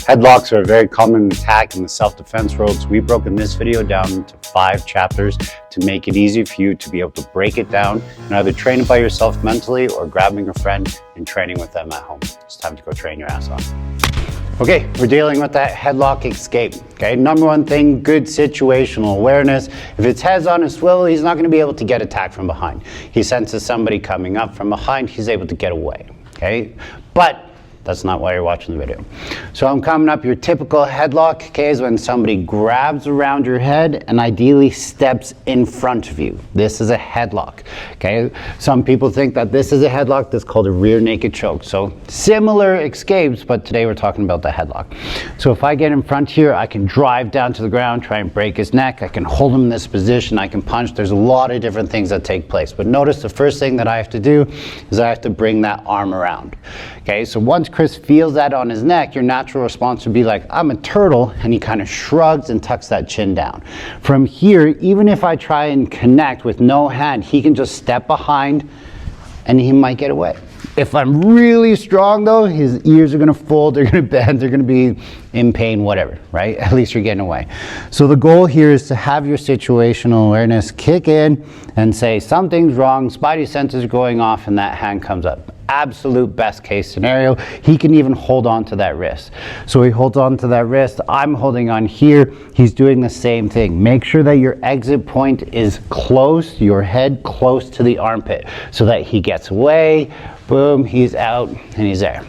Headlocks are a very common attack in the self-defense world, so we've broken this video down into 5 chapters to make it easy for you to be able to break it down and either train it by yourself mentally or grabbing a friend and training with them at home. It's time to go train your ass off. Okay, we're dealing with that headlock escape. Okay, number one thing, good situational awareness. If it's heads on a swivel, he's not gonna be able to get attacked from behind. He senses somebody coming up from behind, he's able to get away, okay? But that's not why you're watching the video. So I'm coming up, your typical headlock, okay, is when somebody grabs around your head and ideally steps in front of you. This is a headlock, okay? Some people think that this is a headlock, that's called a rear naked choke. So similar escapes, but today we're talking about the headlock. So if I get in front here, I can drive down to the ground, try and break his neck, I can hold him in this position, I can punch. There's a lot of different things that take place. But notice the first thing that I have to do is I have to bring that arm around. Okay, so once Chris feels that on his neck, your natural response would be like, I'm a turtle, and he kind of shrugs and tucks that chin down. From here, even if I try and connect with no hand, he can just step behind and he might get away. If I'm really strong though, his ears are gonna fold, they're gonna bend, they're gonna be in pain, whatever, right? At least you're getting away. So the goal here is to have your situational awareness kick in and say something's wrong, spidey senses are going off, and that hand comes up. Absolute best case scenario, he can even hold on to that wrist. So he holds on to that wrist, I'm holding on here, he's doing the same thing. Make sure that your exit point is close, your head close to the armpit, so that he gets away, boom, he's out, and he's there.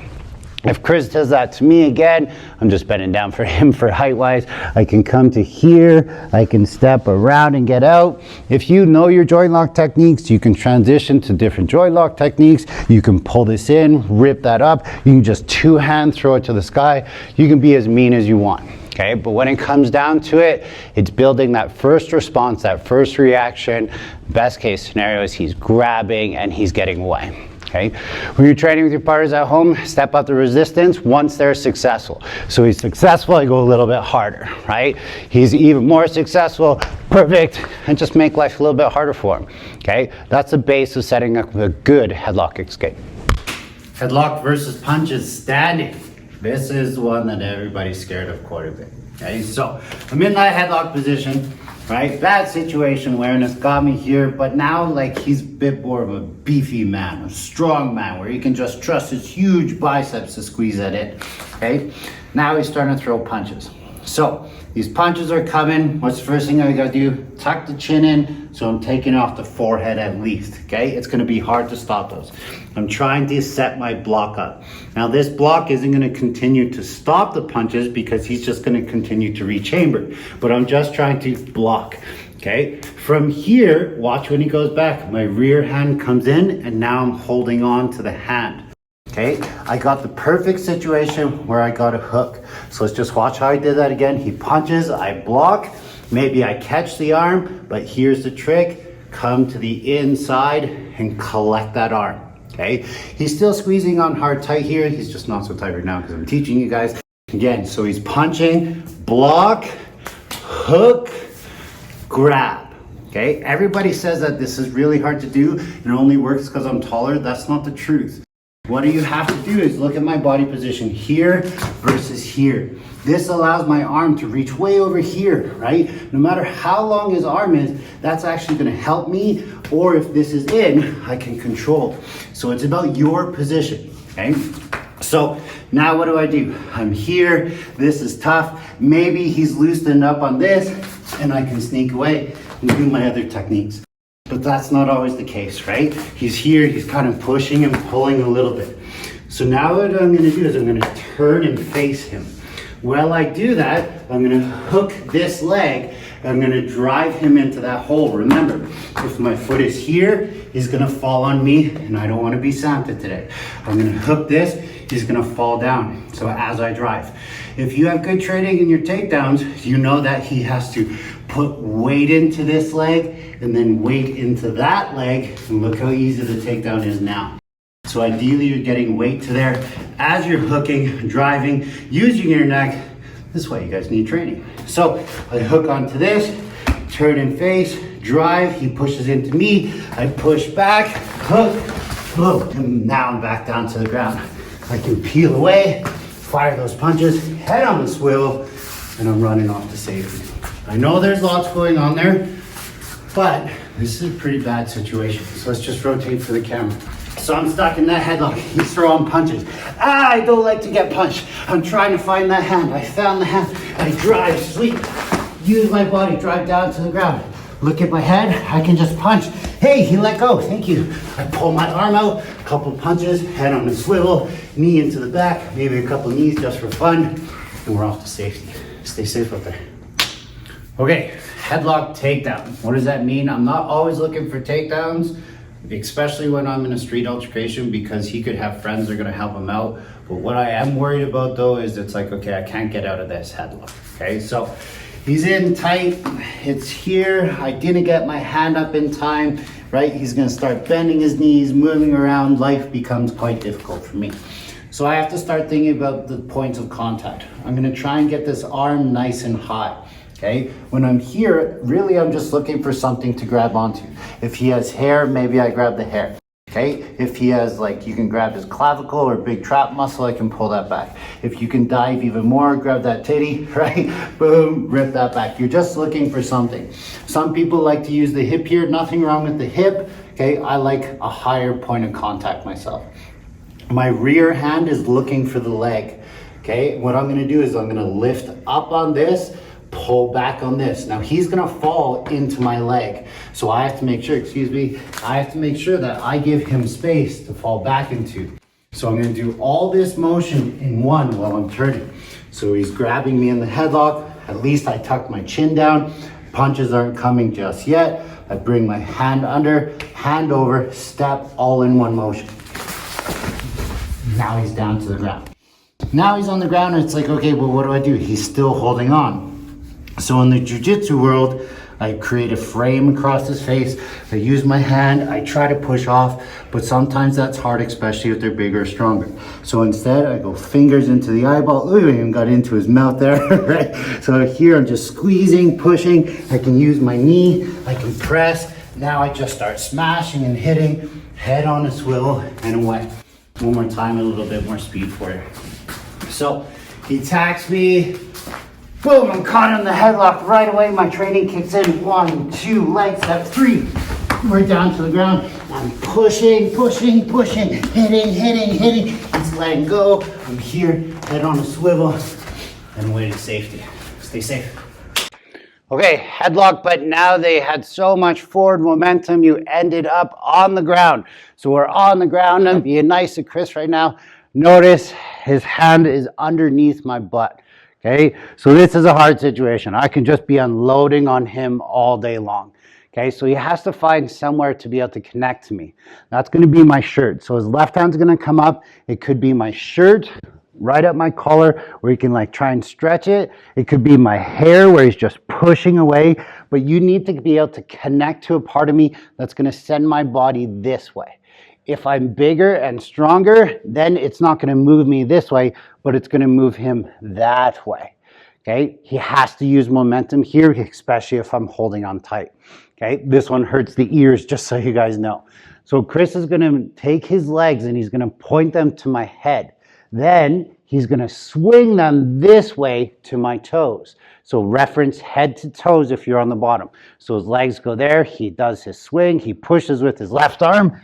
If Chris does that to me again, I'm just bending down for him for height-wise. I can come to here, I can step around and get out. If you know your joint lock techniques, you can transition to different joint lock techniques. You can pull this in, rip that up. You can just two-hand throw it to the sky. You can be as mean as you want. Okay, but when it comes down to it, it's building that first response, that first reaction. Best case scenario is he's grabbing and he's getting away. Okay, when you're training with your partners at home, step up the resistance once they're successful. So he's successful, I go a little bit harder, right? He's even more successful, perfect, and just make life a little bit harder for him. Okay, that's the base of setting up a good headlock escape. Headlock versus punches standing. This is one that everybody's scared of quite a bit. Okay, so I'm in that headlock position, right? Bad situation awareness got me here, but now like he's a bit more of a beefy man, a strong man, where you can just trust his huge biceps to squeeze at it, okay? Now he's starting to throw punches. So these punches are coming. What's the first thing I gotta do? Tuck the chin in, so I'm taking off the forehead at least, okay? It's gonna be hard to stop those. I'm trying to set my block up. Now this block isn't gonna continue to stop the punches because he's just gonna continue to rechamber, but I'm just trying to block, okay? From here, watch when he goes back. My rear hand comes in and now I'm holding on to the hand. Okay, I got the perfect situation where I got a hook. So let's just watch how I did that again. He punches, I block, maybe I catch the arm, but here's the trick. Come to the inside and collect that arm, okay? He's still squeezing on hard tight here. He's just not so tight right now because I'm teaching you guys. Again, so he's punching, block, hook, grab. Okay, everybody says that this is really hard to do and it only works because I'm taller. That's not the truth. What you have to do is look at my body position here versus here. This allows my arm to reach way over here, right? No matter how long his arm is, that's actually gonna help me, or if this is in, I can control. So it's about your position, okay? So now what do? I'm here, this is tough. Maybe he's loosened up on this and I can sneak away and do my other techniques. But that's not always the case, right? He's here, he's kind of pushing and pulling a little bit. So now what I'm gonna do is I'm gonna turn and face him. While I do that, I'm gonna hook this leg, I'm gonna drive him into that hole. Remember, if my foot is here, he's gonna fall on me, and I don't wanna be Santa today. I'm gonna hook this, he's gonna fall down, so as I drive. If you have good training in your takedowns, you know that he has to put weight into this leg and then weight into that leg, and look how easy the takedown is now. So ideally you're getting weight to there as you're hooking, driving, using your neck. This is why you guys need training. So I hook onto this, turn and face, drive, he pushes into me, I push back, hook, boom, and now I'm back down to the ground. I can peel away, fire those punches, head on the swivel, and I'm running off to safety. I know there's lots going on there, but this is a pretty bad situation. So let's just rotate for the camera. So I'm stuck in that headlock. He's throwing punches. I don't like to get punched. I'm trying to find that hand. I found the hand. I drive, sweep, use my body, drive down to the ground. Look at my head. I can just punch. Hey, he let go. Thank you. I pull my arm out, a couple punches, head on the swivel, knee into the back, maybe a couple knees just for fun, and we're off to safety. Stay safe out there. Okay, headlock takedown. What does that mean? I'm not always looking for takedowns, especially when I'm in a street altercation, because he could have friends that are gonna help him out. But what I am worried about though is it's like, okay, I can't get out of this headlock. Okay, so he's in tight, it's here. I didn't get my hand up in time, right? He's gonna start bending his knees, moving around. Life becomes quite difficult for me. So I have to start thinking about the points of contact. I'm gonna try and get this arm nice and high. Okay, when I'm here, really I'm just looking for something to grab onto. If he has hair, maybe I grab the hair. Okay, if he has like, you can grab his clavicle or big trap muscle, I can pull that back. If you can dive even more, grab that titty, right? Boom, rip that back. You're just looking for something. Some people like to use the hip here, nothing wrong with the hip. Okay, I like a higher point of contact myself. My rear hand is looking for the leg. Okay, what I'm gonna do is I'm gonna lift up on this, pull back on this. Now he's gonna fall into my leg. So I have to make sure, I have to make sure that I give him space to fall back into. So I'm gonna do all this motion in one while I'm turning. So he's grabbing me in the headlock. At least I tuck my chin down. Punches aren't coming just yet. I bring my hand under, hand over, step, all in one motion. Now he's down to the ground. Now he's on the ground and it's like, okay, well, what do? He's still holding on. So in the jiu-jitsu world, I create a frame across his face. I use my hand, I try to push off, but sometimes that's hard, especially if they're bigger or stronger. So instead, I go fingers into the eyeball. Ooh, I even got into his mouth there, right? So here I'm just squeezing, pushing. I can use my knee, I can press. Now I just start smashing and hitting, head on a swivel and away. One more time, a little bit more speed for you. So he attacks me. Boom, I'm caught in the headlock right away. My training kicks in. 1, 2, leg step, 3. We're down to the ground. I'm pushing, hitting. He's letting go. I'm here, head on a swivel, and away to safety. Stay safe. Okay, headlock, but now they had so much forward momentum, you ended up on the ground. So we're on the ground. I'm being nice to Chris right now. Notice his hand is underneath my butt. Okay, so this is a hard situation. I can just be unloading on him all day long. Okay, so he has to find somewhere to be able to connect to me. That's going to be my shirt. So his left hand's going to come up. It could be my shirt right up my collar where he can like try and stretch it. It could be my hair where he's just pushing away. But you need to be able to connect to a part of me that's going to send my body this way. If I'm bigger and stronger, then it's not going to move me this way, but it's going to move him that way. Okay, he has to use momentum here, especially if I'm holding on tight. Okay, this one hurts the ears, just so you guys know. So Chris is going to take his legs and he's going to point them to my head. Then he's going to swing them this way to my toes. So reference head to toes if you're on the bottom. So his legs go there, he does his swing, he pushes with his left arm,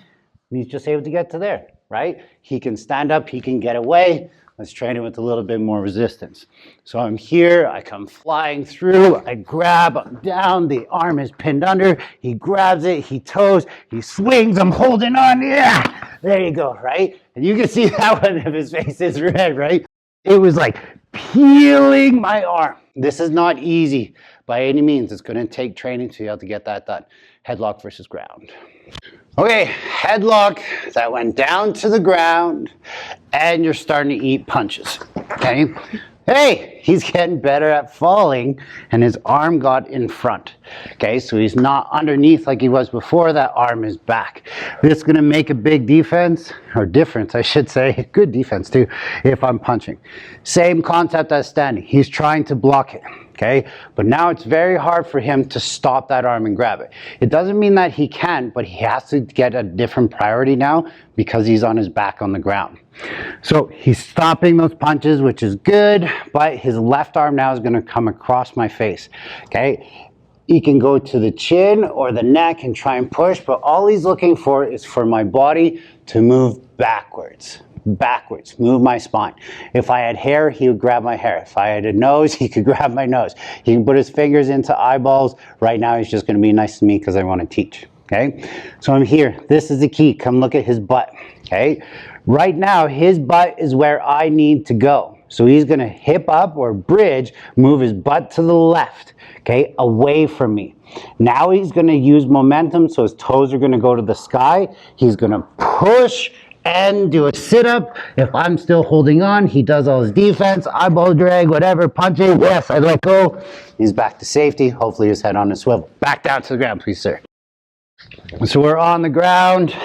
and he's just able to get to there, right? He can stand up, he can get away. Let's train it with a little bit more resistance. So I'm here, I come flying through, I grab, I'm down, the arm is pinned under, he grabs it, he toes, he swings, I'm holding on, yeah! There you go, right? And you can see that one of his face is red, right? It was like peeling my arm. This is not easy by any means. It's gonna take training to be able to get that done. Headlock versus ground. Okay, headlock, that went down to the ground, and you're starting to eat punches, okay? Hey, he's getting better at falling, and his arm got in front, okay? So he's not underneath like he was before, that arm is back. This is gonna make a big difference, I should say, good defense too, if I'm punching. Same concept as standing, he's trying to block it. okay? But now it's very hard for him to stop that arm and grab it. It doesn't mean that he can't, but he has to get a different priority now because he's on his back on the ground. So he's stopping those punches, which is good, but his left arm now is gonna come across my face, okay? He can go to the chin or the neck and try and push, but all he's looking for is for my body to move backwards, move my spine. If I had hair, he would grab my hair. If I had a nose, he could grab my nose. He can put his fingers into eyeballs. Right now, he's just gonna be nice to me because I wanna teach, okay? So I'm here, this is the key. Come look at his butt, okay? Right now, his butt is where I need to go. So he's gonna hip up or bridge, move his butt to the left, okay, away from me. Now he's gonna use momentum, so his toes are gonna go to the sky. He's gonna push and do a sit-up. If I'm still holding on, he does all his defense, eyeball drag, whatever, punching. Yes, I let go. He's back to safety. Hopefully his head on a swivel. Back down to the ground, please, sir. So we're on the ground.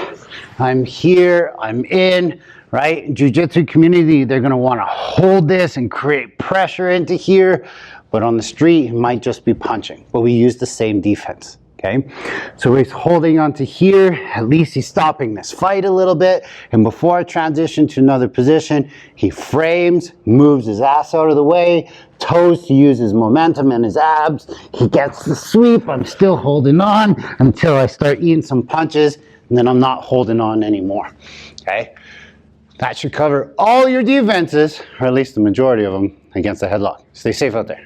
I'm here, I'm in, right? Jiu-jitsu community, they're gonna wanna hold this and create pressure into here, but on the street, it might just be punching, but we use the same defense, okay? So he's holding onto here, at least he's stopping this fight a little bit, and before I transition to another position, he frames, moves his ass out of the way, toes to use his momentum and his abs, he gets the sweep, I'm still holding on until I start eating some punches, and then I'm not holding on anymore, okay? That should cover all your defenses, or at least the majority of them, against the headlock. Stay safe out there.